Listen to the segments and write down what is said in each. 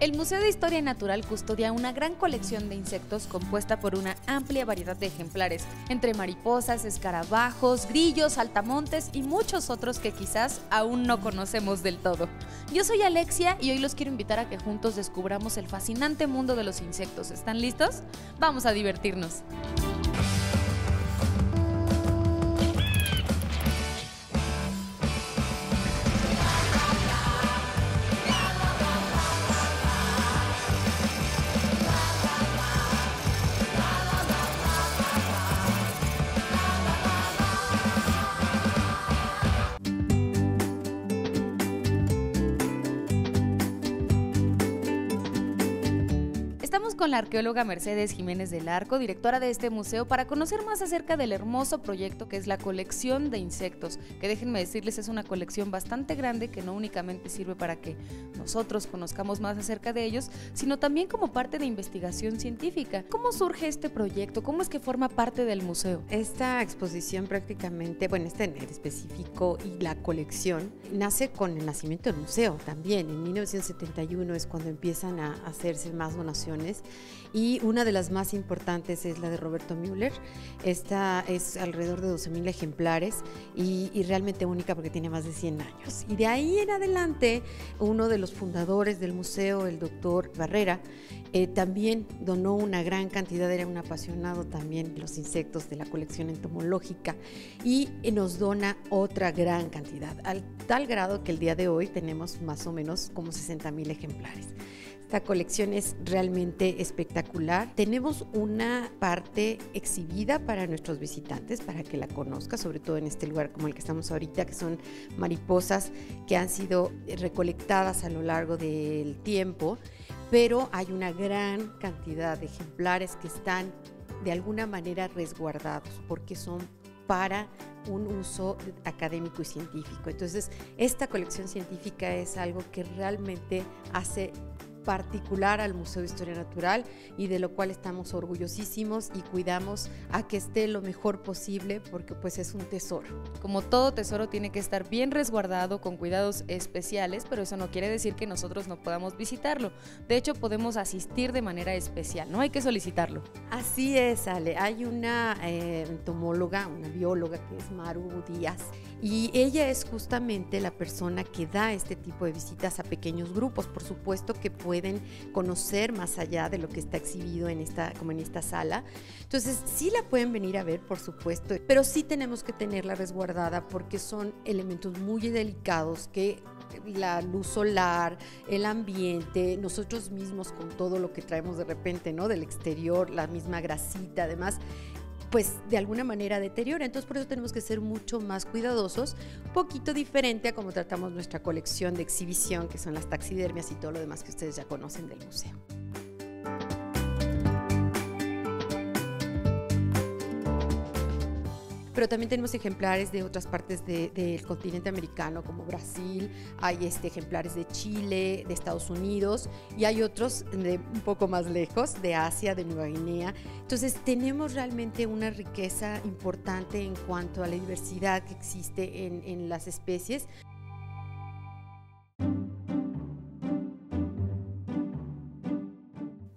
El Museo de Historia Natural custodia una gran colección de insectos compuesta por una amplia variedad de ejemplares, entre mariposas, escarabajos, grillos, saltamontes y muchos otros que quizás aún no conocemos del todo. Yo soy Alexia y hoy los quiero invitar a que juntos descubramos el fascinante mundo de los insectos. ¿Están listos? Vamos a divertirnos. Estamos con la arqueóloga Mercedes Jiménez del Arco, directora de este museo, para conocer más acerca del hermoso proyecto que es la colección de insectos, que déjenme decirles es una colección bastante grande que no únicamente sirve para que nosotros conozcamos más acerca de ellos, sino también como parte de investigación científica. ¿Cómo surge este proyecto? ¿Cómo es que forma parte del museo? Esta exposición prácticamente, esta en específico y la colección, nace con el nacimiento del museo también. En 1971 es cuando empiezan a hacerse más donaciones y una de las más importantes es la de Roberto Müller. Esta es alrededor de 12,000 ejemplares y realmente única porque tiene más de 100 años. Y de ahí en adelante, uno de los fundadores del museo, el doctor Barrera, también donó una gran cantidad, era un apasionado también de los insectos, de la colección entomológica, y nos dona otra gran cantidad, al tal grado que el día de hoy tenemos más o menos como 60,000 ejemplares. Esta colección es realmente espectacular. Tenemos una parte exhibida para nuestros visitantes, para que la conozcan, sobre todo en este lugar como el que estamos ahorita, que son mariposas que han sido recolectadas a lo largo del tiempo, pero hay una gran cantidad de ejemplares que están de alguna manera resguardados porque son para un uso académico y científico. Entonces, esta colección científica es algo que realmente hace particular al Museo de Historia Natural y de lo cual estamos orgullosísimos y cuidamos a que esté lo mejor posible porque pues es un tesoro. Como todo tesoro tiene que estar bien resguardado con cuidados especiales, pero eso no quiere decir que nosotros no podamos visitarlo. De hecho, podemos asistir de manera especial, ¿no? Hay que solicitarlo. Así es, Ale. Hay una entomóloga, una bióloga que es Maru Díaz y ella es justamente la persona que da este tipo de visitas a pequeños grupos. Por supuesto que pueden conocer más allá de lo que está exhibido en esta sala. Entonces, sí la pueden venir a ver, por supuesto, pero sí tenemos que tenerla resguardada porque son elementos muy delicados que la luz solar, el ambiente, nosotros mismos con todo lo que traemos de repente, ¿no? Del exterior, la misma grasita, además, pues de alguna manera deteriora. Entonces por eso tenemos que ser mucho más cuidadosos, un poquito diferente a como tratamos nuestra colección de exhibición, que son las taxidermias y todo lo demás que ustedes ya conocen del museo. Pero también tenemos ejemplares de otras partes del continente americano, como Brasil, hay ejemplares de Chile, de Estados Unidos, y hay otros de un poco más lejos, de Asia, de Nueva Guinea. Entonces tenemos realmente una riqueza importante en cuanto a la diversidad que existe en las especies.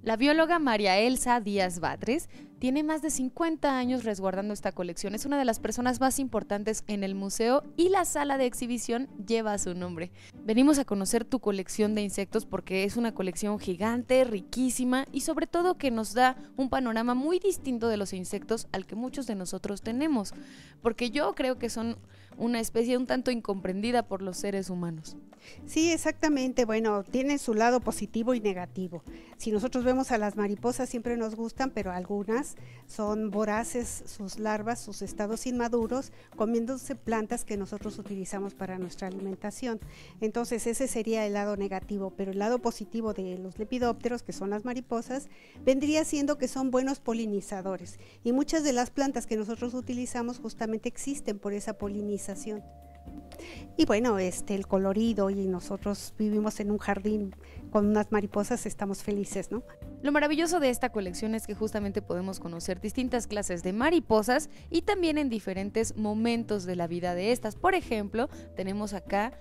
La bióloga María Elsa Díaz Batres tiene más de 50 años resguardando esta colección. Es una de las personas más importantes en el museo y la sala de exhibición lleva su nombre. Venimos a conocer tu colección de insectos porque es una colección gigante, riquísima y sobre todo que nos da un panorama muy distinto de los insectos al que muchos de nosotros tenemos, porque yo creo que son una especie un tanto incomprendida por los seres humanos. Sí, exactamente. Bueno, tiene su lado positivo y negativo. Si nosotros vemos a las mariposas siempre nos gustan, pero algunas son voraces, sus larvas, sus estados inmaduros, comiéndose plantas que nosotros utilizamos para nuestra alimentación. Entonces ese sería el lado negativo, pero el lado positivo de los lepidópteros, que son las mariposas, vendría siendo que son buenos polinizadores y muchas de las plantas que nosotros utilizamos justamente existen por esa polinización. Y bueno, el colorido, y nosotros vivimos en un jardín con unas mariposas, estamos felices, ¿no? Lo maravilloso de esta colección es que justamente podemos conocer distintas clases de mariposas y también en diferentes momentos de la vida de estas. Por ejemplo, tenemos acá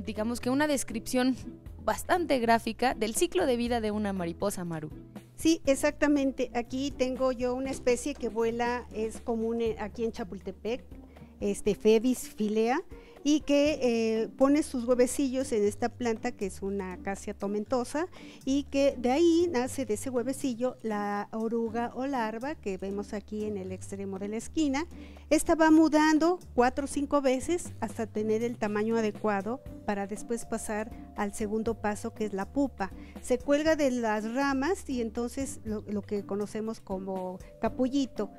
digamos que una descripción bastante gráfica del ciclo de vida de una mariposa, Maru. Sí, exactamente. Aquí tengo yo una especie que vuela, es común aquí en Chapultepec, Phoebis philea, y que pone sus huevecillos en esta planta que es una acacia tomentosa, y que de ahí nace, de ese huevecillo, la oruga o larva que vemos aquí en el extremo de la esquina. Esta va mudando 4 o 5 veces hasta tener el tamaño adecuado para después pasar al segundo paso, que es la pupa. Se cuelga de las ramas y entonces lo que conocemos como capullito.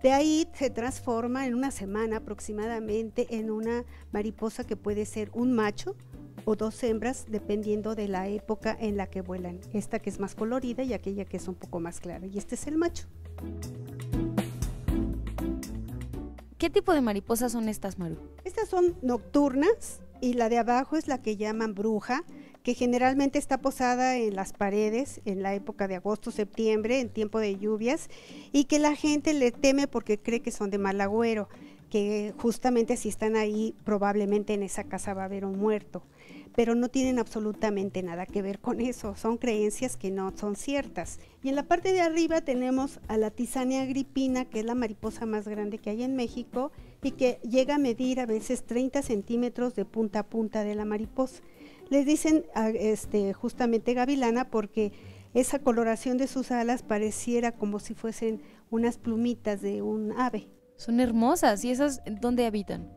De ahí se transforma en una semana aproximadamente en una mariposa que puede ser un macho o 2 hembras, dependiendo de la época en la que vuelan. Esta que es más colorida y aquella que es un poco más clara. Y este es el macho. ¿Qué tipo de mariposas son estas, Maru? Estas son nocturnas y la de abajo es la que llaman bruja, que generalmente está posada en las paredes en la época de agosto, septiembre, en tiempo de lluvias, y que la gente le teme porque cree que son de mal agüero, que justamente si están ahí probablemente en esa casa va a haber un muerto, pero no tienen absolutamente nada que ver con eso, son creencias que no son ciertas. Y en la parte de arriba tenemos a la Thysania agrippina, que es la mariposa más grande que hay en México y que llega a medir a veces 30 centímetros de punta a punta de la mariposa. Les dicen justamente gavilana porque esa coloración de sus alas pareciera como si fuesen unas plumitas de un ave. Son hermosas. ¿Y esas dónde habitan?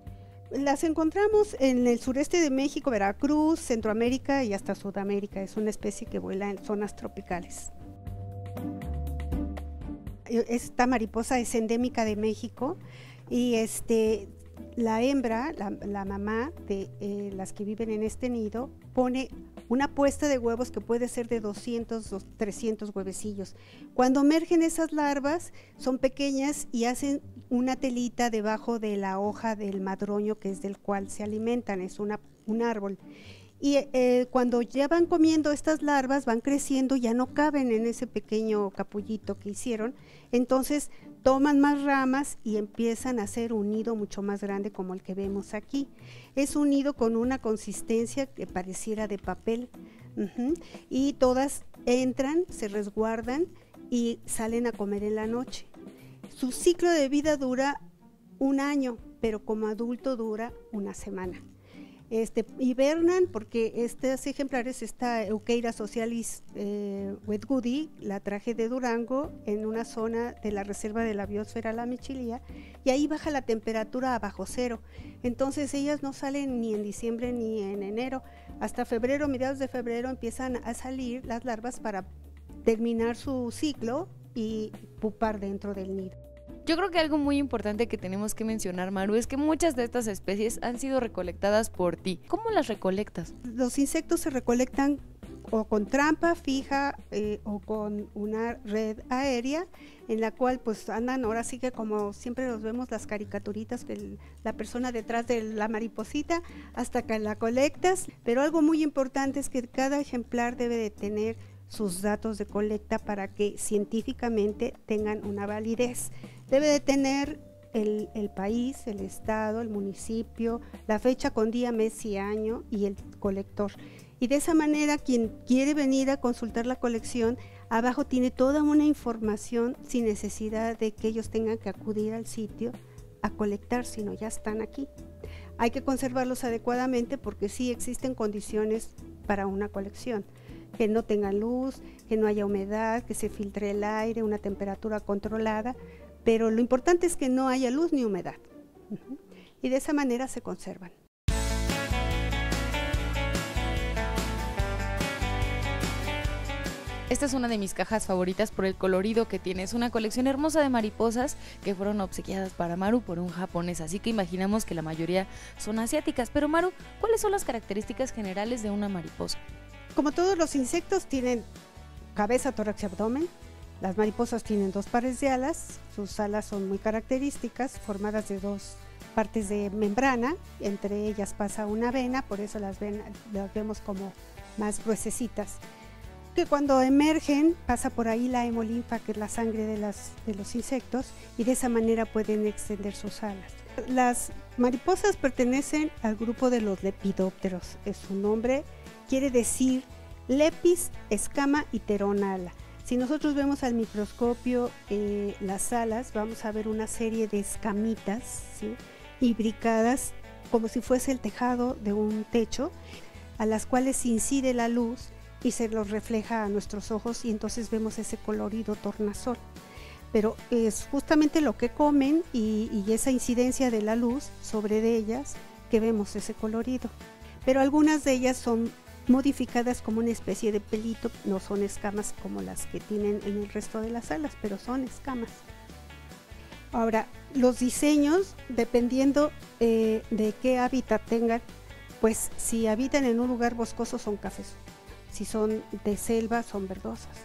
Las encontramos en el sureste de México, Veracruz, Centroamérica y hasta Sudamérica. Es una especie que vuela en zonas tropicales. Esta mariposa es endémica de México y la hembra, la mamá de las que viven en este nido, pone una puesta de huevos que puede ser de 200 o 300 huevecillos. Cuando emergen esas larvas, son pequeñas y hacen una telita debajo de la hoja del madroño, que es del cual se alimentan, es un árbol. Y cuando ya van comiendo estas larvas, van creciendo, ya no caben en ese pequeño capullito que hicieron, entonces toman más ramas y empiezan a hacer un nido mucho más grande como el que vemos aquí. Es un nido con una consistencia que pareciera de papel, y todas entran, se resguardan y salen a comer en la noche. Su ciclo de vida dura 1 año, pero como adulto dura 1 semana. Hibernan porque estos ejemplares, esta Eucheira socialis wedgwoodi, la traje de Durango en una zona de la reserva de la biosfera La Michilia, y ahí baja la temperatura a bajo cero, entonces ellas no salen ni en diciembre ni en enero, hasta febrero, mediados de febrero empiezan a salir las larvas para terminar su ciclo y pupar dentro del nido. Yo creo que algo muy importante que tenemos que mencionar, Maru, es que muchas de estas especies han sido recolectadas por ti. ¿Cómo las recolectas? Los insectos se recolectan o con trampa fija o con una red aérea en la cual pues andan, ahora sí que como siempre los vemos las caricaturitas, que la persona detrás de la mariposita hasta que la colectas, pero algo muy importante es que cada ejemplar debe de tener sus datos de colecta para que científicamente tengan una validez. Debe de tener el país, el estado, el municipio, la fecha con día, mes y año y el colector. Y de esa manera quien quiere venir a consultar la colección, abajo tiene toda una información sin necesidad de que ellos tengan que acudir al sitio a colectar, sino ya están aquí. Hay que conservarlos adecuadamente porque sí existen condiciones para una colección, que no tenga luz, que no haya humedad, que se filtre el aire, una temperatura controlada, pero lo importante es que no haya luz ni humedad. Y de esa manera se conservan. Esta es una de mis cajas favoritas por el colorido que tiene. Es una colección hermosa de mariposas que fueron obsequiadas para Maru por un japonés, así que imaginamos que la mayoría son asiáticas. Pero Maru, ¿cuáles son las características generales de una mariposa? Como todos los insectos tienen cabeza, tórax y abdomen. Las mariposas tienen 2 pares de alas, sus alas son muy características, formadas de 2 partes de membrana, entre ellas pasa una vena, por eso las vemos como más gruesecitas. Que cuando emergen pasa por ahí la hemolinfa, que es la sangre de los insectos, y de esa manera pueden extender sus alas. Las mariposas pertenecen al grupo de los lepidópteros, es su nombre, quiere decir Lepis, escama y Pteronala. Si nosotros vemos al microscopio las alas, vamos a ver una serie de escamitas, ¿sí?, imbricadas como si fuese el tejado de un techo, a las cuales incide la luz y se los refleja a nuestros ojos y entonces vemos ese colorido tornasol. Pero es justamente lo que comen y esa incidencia de la luz sobre de ellas que vemos ese colorido. Pero algunas de ellas son modificadas como una especie de pelito, no son escamas como las que tienen en el resto de las alas, pero son escamas. Ahora, los diseños, dependiendo de qué hábitat tengan, pues si habitan en un lugar boscoso son cafés, si son de selva son verdosas.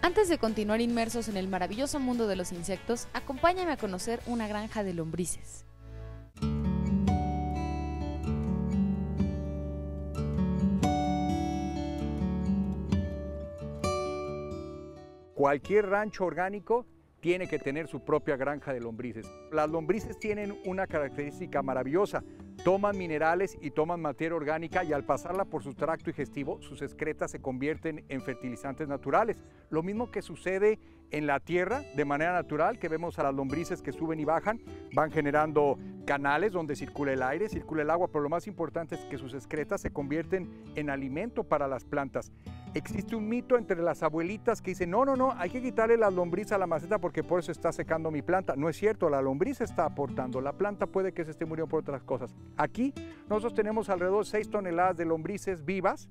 Antes de continuar inmersos en el maravilloso mundo de los insectos, acompáñame a conocer una granja de lombrices. Cualquier rancho orgánico tiene que tener su propia granja de lombrices. Las lombrices tienen una característica maravillosa. Toman minerales y toman materia orgánica y al pasarla por su tracto digestivo, sus excretas se convierten en fertilizantes naturales. Lo mismo que sucede en la tierra de manera natural, que vemos a las lombrices que suben y bajan, van generando canales donde circula el aire, circula el agua, pero lo más importante es que sus excretas se convierten en alimento para las plantas. Existe un mito entre las abuelitas que dicen, no, hay que quitarle las lombrices a la maceta porque por eso está secando mi planta. No es cierto, la lombriz está aportando, la planta puede que se esté muriendo por otras cosas. Aquí nosotros tenemos alrededor de 6 toneladas de lombrices vivas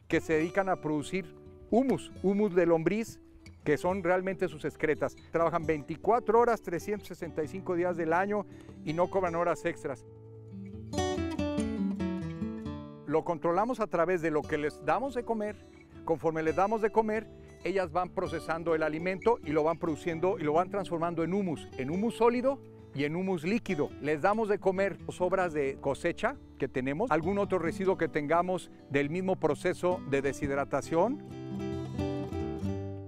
que se dedican a producir humus de lombriz, que son realmente sus excretas. Trabajan 24 horas, 365 días del año y no cobran horas extras. Lo controlamos a través de lo que les damos de comer. Conforme les damos de comer, ellas van procesando el alimento y lo van produciendo y lo van transformando en humus sólido y en humus líquido. Les damos de comer sobras de cosecha que tenemos, algún otro residuo que tengamos del mismo proceso de deshidratación.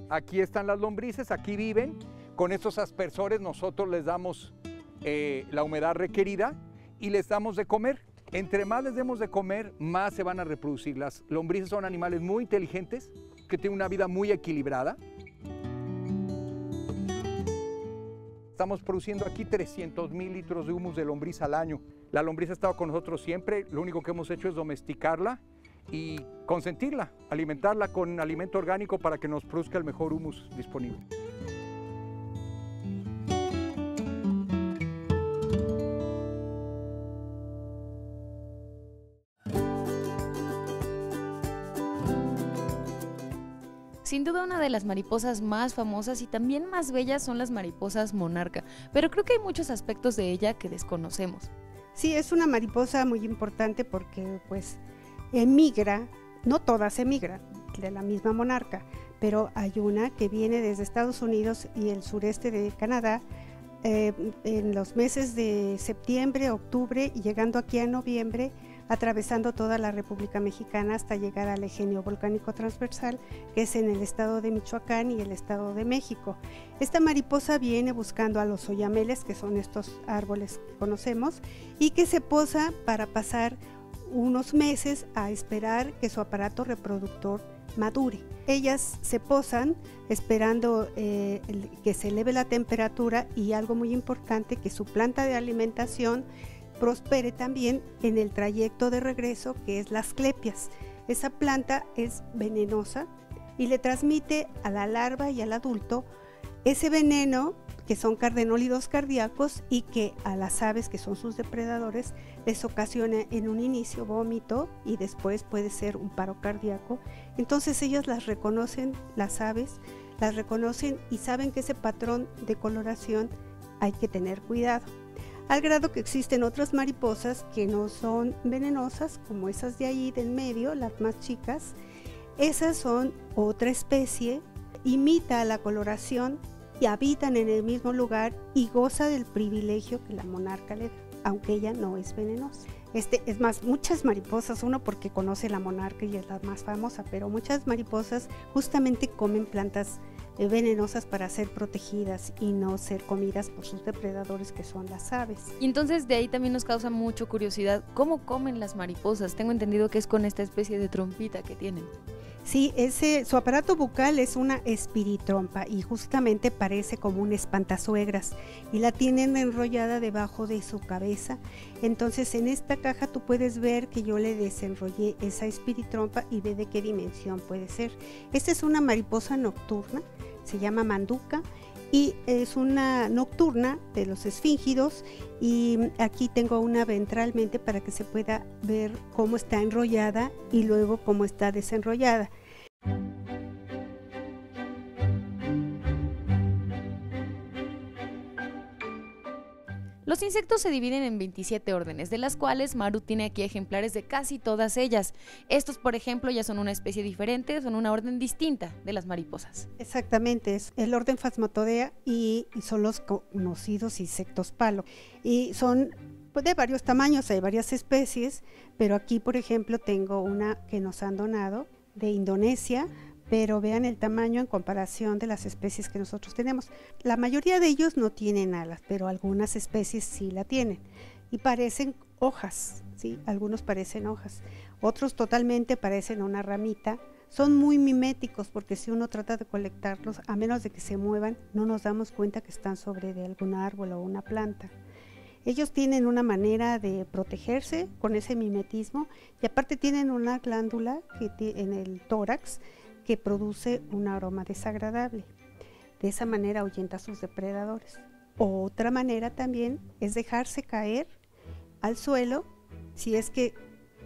Aquí están las lombrices, aquí viven. Con estos aspersores nosotros les damos la humedad requerida y les damos de comer. Entre más les demos de comer, más se van a reproducir. Las lombrices son animales muy inteligentes, que tienen una vida muy equilibrada. Estamos produciendo aquí 300,000 litros de humus de lombriz al año. La lombriz ha estado con nosotros siempre, lo único que hemos hecho es domesticarla y consentirla, alimentarla con alimento orgánico para que nos produzca el mejor humus disponible. Sin duda una de las mariposas más famosas y también más bellas son las mariposas monarca, pero creo que hay muchos aspectos de ella que desconocemos. Sí, es una mariposa muy importante porque pues emigra, no todas emigran de la misma monarca, pero hay una que viene desde Estados Unidos y el sureste de Canadá en los meses de septiembre, octubre y llegando aquí a noviembre, atravesando toda la República Mexicana hasta llegar al eje volcánico transversal, que es en el estado de Michoacán y el estado de México. Esta mariposa viene buscando a los oyameles, que son estos árboles que conocemos, y que se posa para pasar unos meses a esperar que su aparato reproductor madure. Ellas se posan esperando que se eleve la temperatura y algo muy importante, que su planta de alimentación prospere también en el trayecto de regreso, que es las asclepias. Esa planta es venenosa y le transmite a la larva y al adulto ese veneno, que son cardenólidos cardíacos, y que a las aves, que son sus depredadores, les ocasiona en un inicio vómito y después puede ser un paro cardíaco. Entonces ellas las reconocen, las aves las reconocen y saben que ese patrón de coloración hay que tener cuidado. Al grado que existen otras mariposas que no son venenosas, como esas de ahí del medio, las más chicas. Esas son otra especie, imita la coloración y habitan en el mismo lugar y goza del privilegio que la monarca le da, aunque ella no es venenosa. Es más, muchas mariposas, uno porque conoce la monarca y es la más famosa, pero muchas mariposas justamente comen plantas venenosas para ser protegidas y no ser comidas por sus depredadores, que son las aves. Y entonces de ahí también nos causa mucha curiosidad, ¿cómo comen las mariposas? Tengo entendido que es con esta especie de trompita que tienen. Sí, su aparato bucal es una espiritrompa y justamente parece como un espantasuegras y la tienen enrollada debajo de su cabeza. Entonces en esta caja tú puedes ver que yo le desenrollé esa espiritrompa y ve de qué dimensión puede ser. Esta es una mariposa nocturna, se llama manduca y es una nocturna de los esfíngidos, y aquí tengo una ventralmente para que se pueda ver cómo está enrollada y luego cómo está desenrollada. Los insectos se dividen en 27 órdenes, de las cuales Maru tiene aquí ejemplares de casi todas ellas. Estos, por ejemplo, ya son una especie diferente, son una orden distinta de las mariposas. Exactamente, es el orden Phasmatodea y son los conocidos insectos palo. Y son de varios tamaños, hay varias especies, pero aquí, por ejemplo, tengo una que nos han donado de Indonesia, pero vean el tamaño en comparación de las especies que nosotros tenemos. La mayoría de ellos no tienen alas, pero algunas especies sí la tienen y parecen hojas, ¿sí? Algunos parecen hojas, otros totalmente parecen una ramita. Son muy miméticos porque si uno trata de colectarlos, a menos de que se muevan, no nos damos cuenta que están sobre de algún árbol o una planta. Ellos tienen una manera de protegerse con ese mimetismo y aparte tienen una glándula en el tórax que produce un aroma desagradable. De esa manera ahuyenta a sus depredadores. Otra manera también es dejarse caer al suelo. Si es que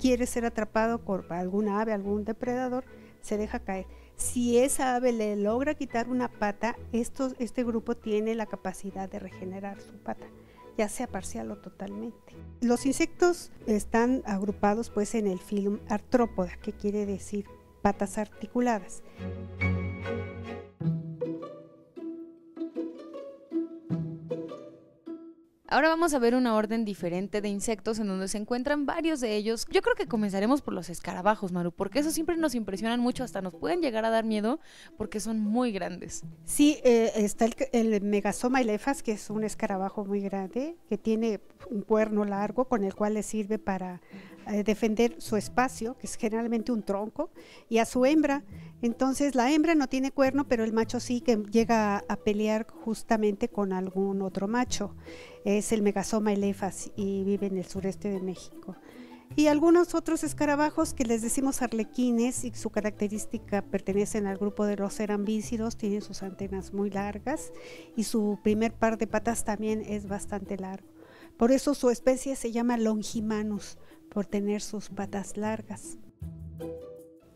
quiere ser atrapado por alguna ave, algún depredador, se deja caer. Si esa ave le logra quitar una pata, este grupo tiene la capacidad de regenerar su pata, ya sea parcial o totalmente. Los insectos están agrupados pues en el filum Artrópoda, que quiere decir patas articuladas. Ahora vamos a ver una orden diferente de insectos en donde se encuentran varios de ellos. Yo creo que comenzaremos por los escarabajos, Maru, porque esos siempre nos impresionan mucho, hasta nos pueden llegar a dar miedo porque son muy grandes. Sí, está el Megasoma elephas, que es un escarabajo muy grande, que tiene un cuerno largo con el cual le sirve para defender su espacio, que es generalmente un tronco, y a su hembra. Entonces la hembra no tiene cuerno, pero el macho sí, que llega a pelear justamente con algún otro macho. Es el Megasoma elephas y vive en el sureste de México. Y algunos otros escarabajos que les decimos arlequines, y su característica pertenecen al grupo de los cerambícidos, tienen sus antenas muy largas y su primer par de patas también es bastante largo. Por eso su especie se llama Longimanus, por tener sus patas largas.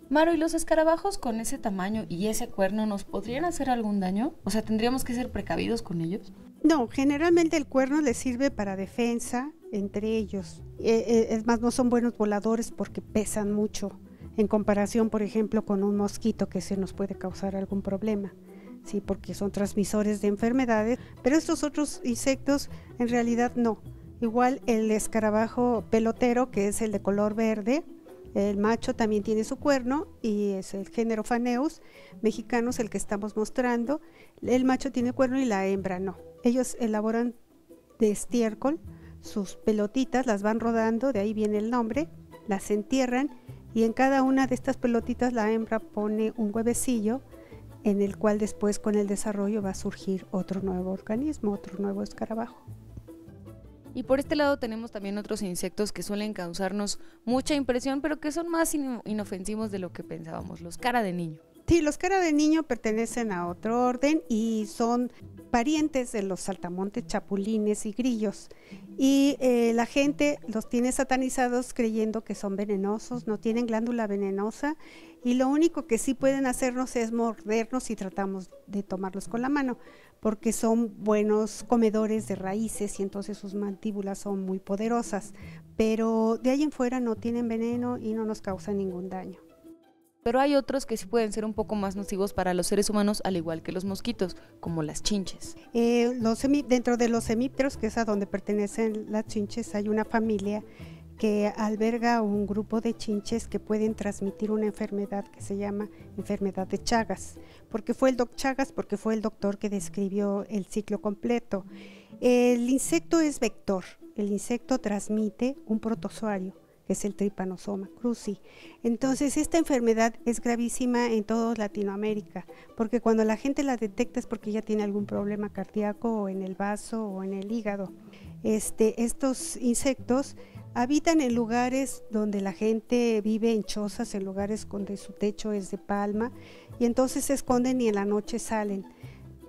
Maru, ¿y los escarabajos con ese tamaño y ese cuerno nos podrían hacer algún daño? O sea, ¿tendríamos que ser precavidos con ellos? No, generalmente el cuerno les sirve para defensa entre ellos. Es más, no son buenos voladores porque pesan mucho, en comparación, por ejemplo, con un mosquito que se nos puede causar algún problema, sí, porque son transmisores de enfermedades, pero estos otros insectos en realidad no. Igual el escarabajo pelotero, que es el de color verde, el macho también tiene su cuerno y es el género Phaneus mexicanos el que estamos mostrando. El macho tiene cuerno y la hembra no. Ellos elaboran de estiércol sus pelotitas, las van rodando, de ahí viene el nombre, las entierran y en cada una de estas pelotitas la hembra pone un huevecillo en el cual después con el desarrollo va a surgir otro nuevo organismo, otro nuevo escarabajo. Y por este lado tenemos también otros insectos que suelen causarnos mucha impresión, pero que son más inofensivos de lo que pensábamos, los cara de niño. Sí, los cara de niño pertenecen a otro orden y son parientes de los saltamontes, chapulines y grillos. Y la gente los tiene satanizados creyendo que son venenosos, no tienen glándula venenosa y lo único que sí pueden hacernos es mordernos si tratamos de tomarlos con la mano, porque son buenos comedores de raíces y entonces sus mandíbulas son muy poderosas, pero de ahí en fuera no tienen veneno y no nos causan ningún daño. Pero hay otros que sí pueden ser un poco más nocivos para los seres humanos, al igual que los mosquitos, como las chinches. Dentro de los hemípteros, que es a donde pertenecen las chinches, hay una familia que alberga un grupo de chinches que pueden transmitir una enfermedad que se llama enfermedad de Chagas, porque fue el doctor que describió el ciclo completo. El insecto es vector, el insecto transmite un protozoario, que es el Trypanosoma cruzi. Entonces, esta enfermedad es gravísima en toda Latinoamérica, porque cuando la gente la detecta es porque ya tiene algún problema cardíaco o en el vaso o en el hígado. Estos insectos habitan en lugares donde la gente vive en chozas, en lugares donde su techo es de palma, y entonces se esconden y en la noche salen.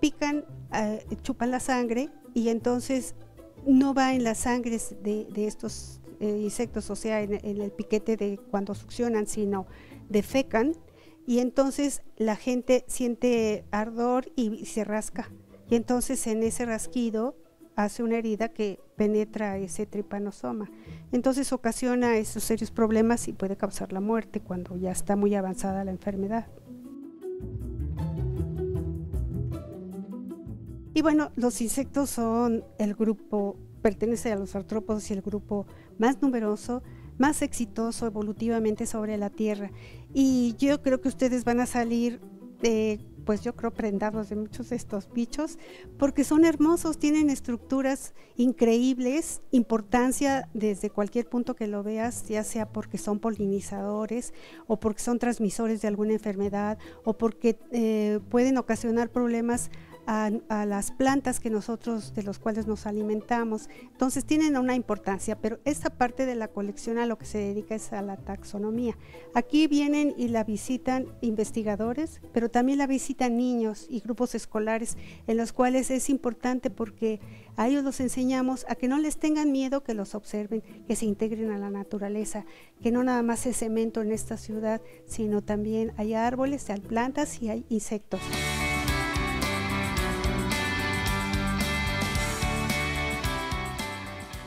Pican, chupan la sangre, y entonces no va en la sangre de estos insectos, o sea, en el piquete de cuando succionan, sino defecan, y entonces la gente siente ardor y se rasca, y entonces en ese rasquido hace una herida que penetra ese Trypanosoma. Entonces ocasiona esos serios problemas y puede causar la muerte cuando ya está muy avanzada la enfermedad. Y bueno, los insectos son el grupo, pertenece a los artrópodos y el grupo más numeroso, más exitoso evolutivamente sobre la Tierra. Y yo creo que ustedes van a salir pues yo creo prendados de muchos de estos bichos, porque son hermosos, tienen estructuras increíbles, importancia desde cualquier punto que lo veas, ya sea porque son polinizadores o porque son transmisores de alguna enfermedad o porque pueden ocasionar problemas a las plantas de los cuales nos alimentamos. Entonces tienen una importancia, pero esta parte de la colección a lo que se dedica es a la taxonomía. Aquí vienen y la visitan investigadores, pero también la visitan niños y grupos escolares, en los cuales es importante porque a ellos los enseñamos a que no les tengan miedo, que los observen, que se integren a la naturaleza, que no nada más es cemento en esta ciudad, sino también hay árboles, hay plantas y hay insectos.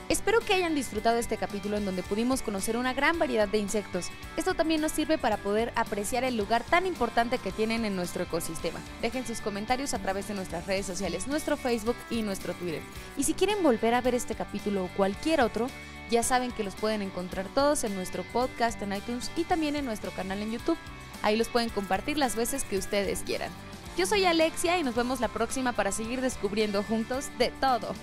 Espero que hayan disfrutado este capítulo en donde pudimos conocer una gran variedad de insectos. Esto también nos sirve para poder apreciar el lugar tan importante que tienen en nuestro ecosistema. Dejen sus comentarios a través de nuestras redes sociales, nuestro Facebook y nuestro Twitter. Y si quieren volver a ver este capítulo o cualquier otro, ya saben que los pueden encontrar todos en nuestro podcast en iTunes y también en nuestro canal en YouTube. Ahí los pueden compartir las veces que ustedes quieran. Yo soy Alexia y nos vemos la próxima para seguir descubriendo juntos de todo.